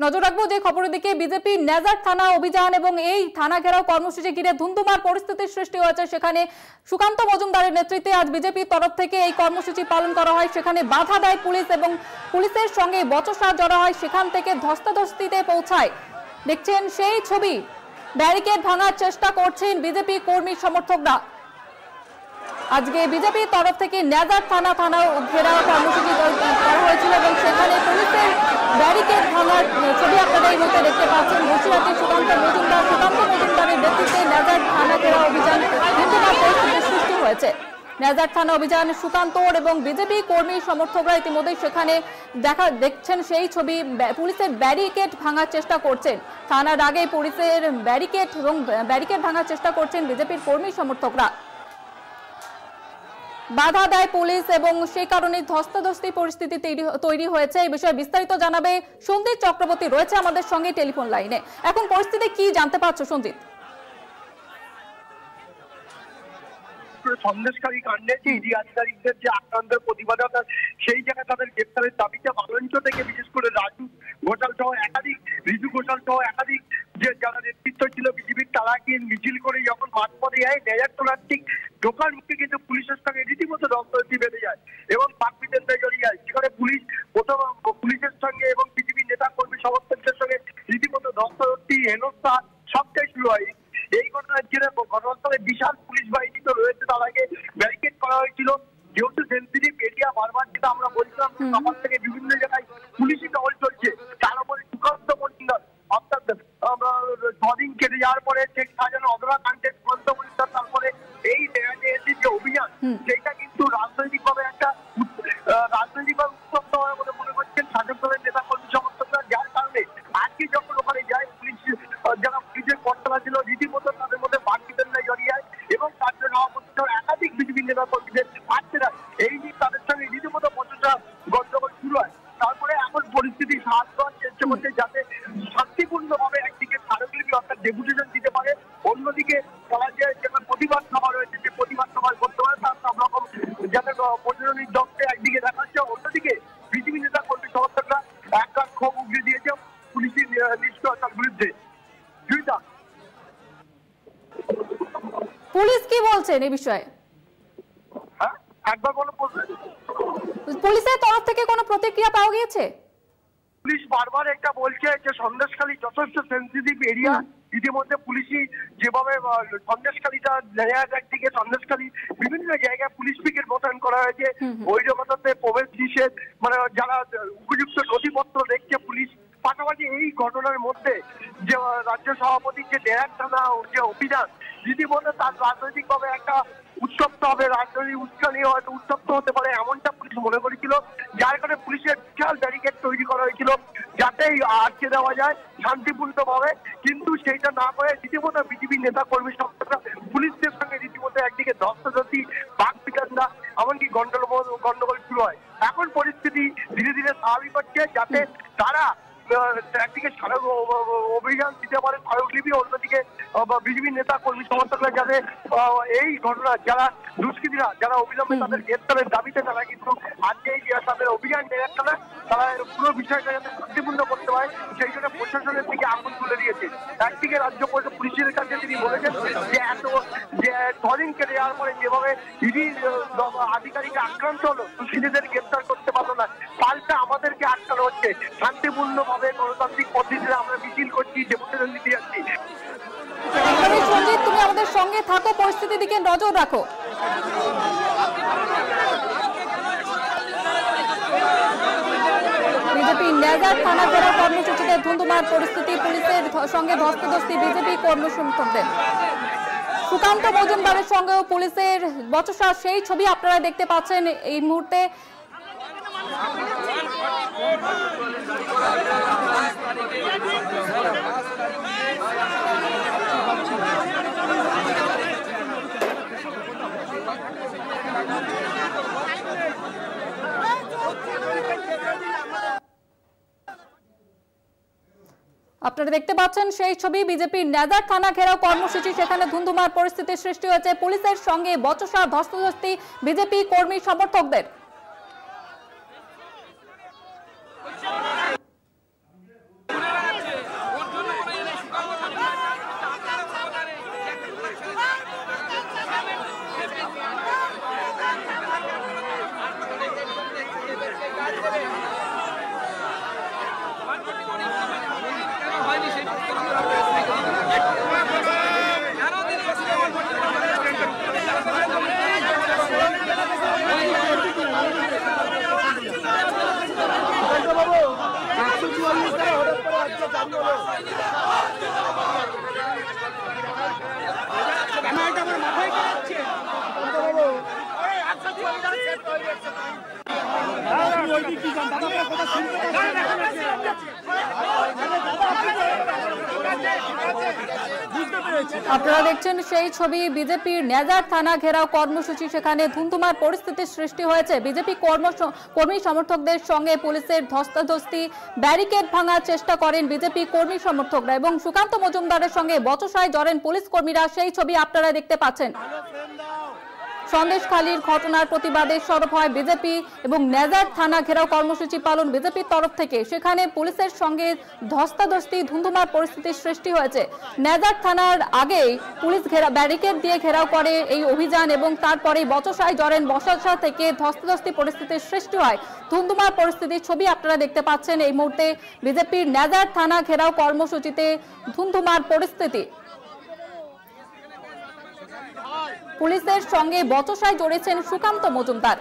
নজর রাখবো যে খবরের দিকে। বিজেপি নেজার থানা অভিযান এবং এই থানা ঘেরাও কর্মসূচি ঘিরে ধুন্ধুমার পরিস্থিতির সৃষ্টি হয়েছে। সেখানে সুকান্ত মজুমদারের নেতৃত্বে আজ বিজেপির তরফ থেকে এই কর্মসূচি পালন করা হয়। সেখানে বাধা দেয় পুলিশ এবং পুলিশের সঙ্গে বচসা জড়া হয়, সেখান থেকে ধস্তাধস্তিতে পৌঁছায়। দেখছেন সেই ছবি, ব্যারিকেড ভাঙার চেষ্টা করছেন বিজেপি কর্মী সমর্থকরা। আজকে বিজেপির তরফ থেকে নেজার থানা ঘেরাও কর্মসূচি করা হয়েছিল এবং সেখানে পুলিশের ব্যারিকেড ভাঙার ছবি আপনারা এই মুহূর্তে দেখতে পাচ্ছেন। বসিরহাটের সুকান্ত মজুমদারের নেতৃত্বে নেজার থানা ঘেরাও অভিযান ধুন্ধুমার পরিস্থিতির সৃষ্টি হয়েছে। নেজার থানা অভিযান সুকান্তর এবং বিজেপি কর্মী সমর্থকরা ইতিমধ্যেই সেখানে দেখছেন সেই ছবি, পুলিশের ব্যারিকেড ভাঙার চেষ্টা করছেন। থানার আগে পুলিশের ব্যারিকেড ভাঙার চেষ্টা করছেন বিজেপির কর্মী সমর্থকরা। বাধা দেয় পুলিশ এবং সেই কারণে ধস্তাধস্তি পরিস্থিতি তৈরি হয়েছে। এই বিষয়ে বিস্তারিত জানাবে সঞ্জিত চক্রবর্তী, রয়েছে আমাদের সঙ্গে টেলিফোন লাইনে। এখন পরিস্থিতি কি জানতে পারছো সঞ্জিত? সন্দেশকারী কাণ্ডে যে ইডি আধিকারিকদের যে আক্রান্তের প্রতিবাদ, সেই জায়গায় তাদের গ্রেপ্তারের দাবিতে বাগঞ্চ থেকে বিশেষ করে রিজু ঘোষাল সহ একাধিক যে যারা নেতৃত্ব ছিল বিজেপির, তারা কি মিছিল করে যখন মাঝপথে যায় নেজার থানার ঠিক ঢোকার মুখে কিন্তু পুলিশের সঙ্গে রীতিমতো ধস্তাধস্তি বেঁধে যায় এবং বাকবিতণ্ডায় জড়িয়ে যায়। সেখানে পুলিশ প্রথম পুলিশের সঙ্গে এবং বিজেপির নেতা কর্মী সমর্থকদের সঙ্গে রীতিমতো ধস্তাধস্তি হেনস্থা সবটাই শুরু হয়। এই ঘটনার জেরে ঘটনাস্থলে বিশাল পুলিশ বাহিনী তো রয়েছে, তার আগে ব্যারিকেড করা হয়েছিল। যেহেতু সেন্সিটিভ এরিয়া, বারবার যেটা আমরা বলছিলাম সকাল থেকে বিভিন্ন জায়গায় পুলিশি টহল চলছে, তার উপরে সুকান্ত মজুমদার অর্থাৎ আমরা 6 দিন কেটে যাওয়ার পরে শেখ শাহজাহান অধরা কাণ্ডে সুকান্ত মজুমদার, তারপরে এই যে অভিযান, সেইটা কিন্তু রাজনৈতিকভাবে উত্তপ্ত হয় বলে মনে করছেন শাসক দলের নেতা কর্মী সমর্থকরা। যার কারণে আজকে যখন ওখানে যায় পুলিশ, যারা পুলিশের কর্তারা ছিল রীতিমতো তাদের মধ্যে বাকবিতণ্ডায় জড়িয়ে যায় এবং তার জন্য একাধিক বিজেপি নেতা কর্মীদের পাচ্ছে না। এই নিয়ে তাদের সঙ্গে রীতিমতো বচসা গন্ডগোল শুরু হয়। তারপরে এখন পরিস্থিতি সাহায্য করার চেষ্টা করছে যাতে শান্তিপূর্ণভাবে একদিকে স্মারকলিপি অর্থাৎ ডেপুটেশন দিতে পারে, অন্যদিকে তারা যে প্রতিবাদ সভা রয়েছে যে প্রতিবাদ সভা করতে পারে তার সব রকম যাতে প্রশাসনিক দপ্তরে একদিকে দেখাচ্ছে, অন্যদিকে বিজেপি নেতা কর্মী সমর্থকরা একটা ক্ষোভ উগড়ে দিয়েছে পুলিশের নিষ্ক্রিয়তার বিরুদ্ধে। পুলিশ কি বলছেন এই বিষয়ে? হ্যাঁ, একবার কোনো পুলিশের তরফ থেকে কোনো প্রতিক্রিয়া পাওয়া গিয়েছে? পুলিশ বারবার এটা বলছে যে সন্দেশখালী যথেষ্ট সেন্সিটিভ এরিয়া। ইতিমধ্যে পুলিশই যেভাবে সন্দেশখালীটা একদিকে সন্দেশখালী বিভিন্ন জায়গায় পুলিশ পিকেট মোতায়েন করা হয়েছে, বহিরাগততে প্রবেশ নিষেধ, মানে যারা উপযুক্ত নথিপত্র দেখছে পুলিশ। পাশাপাশি এই ঘটনার মধ্যে যে রাজ্য সভাপতির যে নেজার থানা যে অভিযান, রীতিমতো তার রাজনৈতিকভাবে একটা উত্তপ্ত হবে, রাজনৈতিক উস্কানি হয়তো উত্তপ্ত হতে পারে এমনটা পুলিশ মনে করেছিল। যার কারণে পুলিশের বিশাল ব্যারিকেড তৈরি করা হয়েছিল যাতেই আটকে দেওয়া যায় শান্তিপূর্ণভাবে, কিন্তু সেইটা না করে রীতিমতো বিজেপি নেতা কর্মী সমর্থকরা পুলিশদের সঙ্গে রীতিমতো একদিকে ধস্তাধস্তি, বাকবিতণ্ডা, এমনকি গন্ডগোল শুরু হয়। এখন পরিস্থিতি ধীরে ধীরে স্বাভাবিক হচ্ছে যাতে তারা একদিকে অভিযান দিতে পারে স্মারকলিপি, অন্যদিকে বিজেপি নেতা কর্মী সমর্থকরা যাতে এই ঘটনা যারা দুষ্কৃতীরা যারা অবিলম্বে তাদের গ্রেপ্তারের দাবিতে তারা কিন্তু আজকে তাদের অভিযান নেওয়ার না, তারা পুরো বিষয়টা যাতে শান্তিপূর্ণ করতে পারে সেই জন্য প্রশাসনের দিকে আঙুল তুলে দিয়েছে। একদিকে রাজ্য পুলিশের কাছে তিনি বলেছেন যে 6 দিন কেটে যাওয়ার পরে যেভাবে ইডি আধিকারিক আক্রান্ত হলো, দুষ্কৃতীদের গ্রেপ্তার করতে পারলো না, পাল্টা আমাদেরকে আটকানো হচ্ছে। শান্তিপূর্ণভাবে গণতান্ত্রিক পদ্ধতিতে আমরা মিছিল করছি, ডেপুটেশন দিতে যাচ্ছি। সঞ্জিত, তুমি আমাদের সঙ্গে থাকো, পরিস্থিতির দিকে নজর রাখো। বিজেপি নেজার থানা ঘেরাও কর্মসূচিতে ধুন্ধুমার পরিস্থিতি, পুলিশের সঙ্গে ধস্তাধস্তি বিজেপি কর্মী সমর্থকদের। সুকান্ত মজুমদারের সঙ্গেও পুলিশের বচসা, সেই ছবি আপনারা দেখতে পাচ্ছেন এই মুহূর্তে। আপনারা দেখতে পাচ্ছেন সেই ছবি, বিজেপির নেজার থানা ঘেরাও কর্মসূচি, সেখানে ধুন্ধুমার পরিস্থিতির সৃষ্টি হয়েছে, পুলিশের সঙ্গে বচসা ধস্তাধস্তি বিজেপি কর্মী সমর্থকদের। আপনারা দেখছেন সেই ছবি, বিজেপির নেজার থানা ঘেরাও কর্মসূচি, সেখানে ধুন্ধুমার পরিস্থিতির সৃষ্টি হয়েছে। বিজেপি কর্মী সমর্থকদের সঙ্গে পুলিশের ধস্তাধস্তি, ব্যারিকেড ভাঙার চেষ্টা করেন বিজেপি কর্মী সমর্থকরা এবং সুকান্ত মজুমদারের সঙ্গে বচসায় জড়েন পুলিশ কর্মীরা। সেই ছবি আপনারা দেখতে পাচ্ছেন। সন্দেশখালীর ঘটনার প্রতিবাদে সরব হয় বিজেপি এবং নেজার থানা ঘেরাও কর্মসূচি পালন বিজেপির তরফ থেকে। সেখানে পুলিশের সঙ্গে ধস্তাধস্তি, ধুন্ধুমার পরিস্থিতির সৃষ্টি হয়েছে। নেজার থানার আগেই পুলিশ ব্যারিকেড দিয়ে ঘেরাও করে এই অভিযান এবং তারপরে বচসায় জড়েন। বচসা থেকে ধস্তাধস্তি পরিস্থিতির সৃষ্টি হয়। ধুন্ধুমার পরিস্থিতির ছবি আপনারা দেখতে পাচ্ছেন এই মুহূর্তে। বিজেপির নেজার থানা ঘেরাও কর্মসূচিতে ধুন্ধুমার পরিস্থিতি। পুলিশের সঙ্গে বচসায় জড়েছেন সুকান্ত মজুমদার।